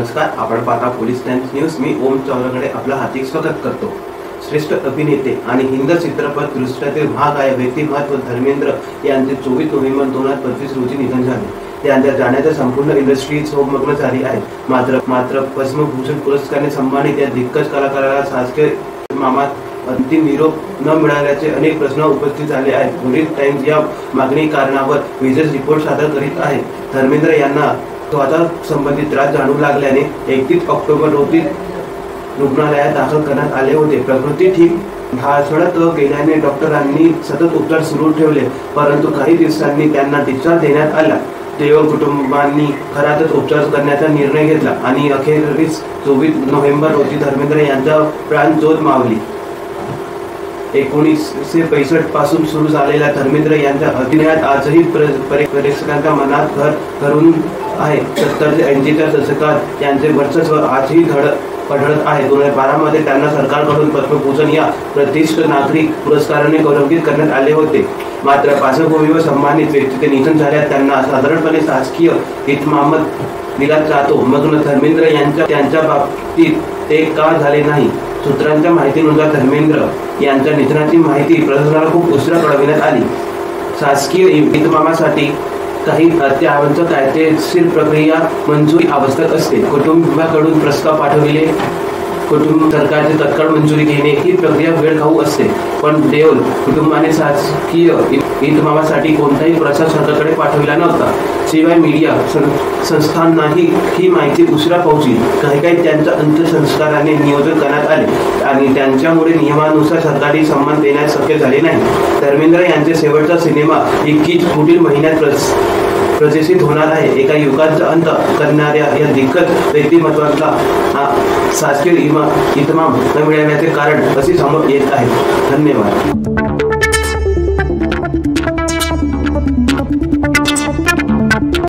नमस्कार, आपण पाहता पोलीस टाइम्स न्यूज। मी ओम चौरंगडे आपलं हार्दिक स्वागत करतो। श्रेष्ठ अभिनेते आणि हिंदी चित्रपट दृष्ट्यातील महाकाय व्यक्तिमत्व धर्मेंद्र यांचे 24 नोव्हेंबर 2025 रोजी निधन झाले। त्यांच्या जाण्याच्या संपूर्ण इंडस्ट्री शोकमग्न झाली आहे। मात्र पद्मभूषण पुरस्काराने सन्मानित या दिग्गज कलाकाराला शासकीय इमामात अंतिम निरोप न मिळाल्याचे अनेक प्रश्न उपस्थित झाले आहेत। पोलीस टाइम्स या मागणी कारणावर विशेष रिपोर्ट सादर करीत आहे। धर्मेंद्र यांना त्वचा संबंधित त्रास जाणवू लागल्याने 31 ऑक्टोबर रोजी रुग्णालयात दाखल करण्यात आले होते। प्रकृती ठीक ढासळत गेल्याने डॉक्टरांनी सतत उपचार सुरू ठेवले, परंतु काही दिवसांनी त्यांना डिस्चार्ज देण्यात आला। देओल कुटुंबांनी घरातच उपचार करण्याचा निर्णय घेतला आणि अखेरीस 24 नोव्हेंबर रोजी धर्मेंद्र यांचा प्राणज्योत मावली। 1965 पासून सुरू झालेल्या धर्मेंद्र यांच्या अभिनयात आजही प्रेक्षकांच्या मनात घर करून आहे। 70 ते 80च्या दशकात यांचे वर्चस्व आजही आढळत आहे। 2012 मध्ये त्यांना सरकारकडून पद्मभूषण या प्रतिष्ठित नागरिक पुरस्काराने गौरवित करण्यात आले होते। मात्र पार्श्वभूमीवर सन्मानित व्यक्तीचे निधन झाल्यास त्यांना साधारणपणे शासकीय इतमामात दिला जातो। मग धर्मेंद्र त्यांच्या बाबतीत ते का झाले नाही? सूत्रांच्या माहितीनुसार धर्मेंद्र यांच्या निधनाची माहिती प्रशासनाला खूप उशिरा कळविण्यात आली। शासकीय इतमामासाठी काही अत्यावश्यक कायदेशीर प्रक्रिया मंजुरी आवश्यक असते। कुटुंबाकडून प्रस्ताव पाठविले, कुटुंब सरकारची तत्काळ मंजुरी घेणे ही प्रक्रिया वेळखाऊ असते। पण देओल कुटुंबाने शासकीय इतमामासाठी कोणताही प्रस्ताव सरकारकडे पाठविला नव्हता। शिवाय मीडिया संस्थांनाही ही माहिती उशिरा पोहोचली। काही त्यांच्या अंत्यसंस्काराने नियोजन करण्यात आले आणि त्यांच्यामुळे नियमानुसार सरकारी सन्मान देण्यास शक्य झाले नाही। धर्मेंद्र यांचे शेवटचा सिनेमा 21 पुढील महिन्यात प्रदर्शित होणार आहे। एका युगाचा अंत करणाऱ्या या दिग्गज व्यक्तिमत्वाला शासकीय इतमाम न मिळण्याचे कारण असे समोर येत आहे। धन्यवाद।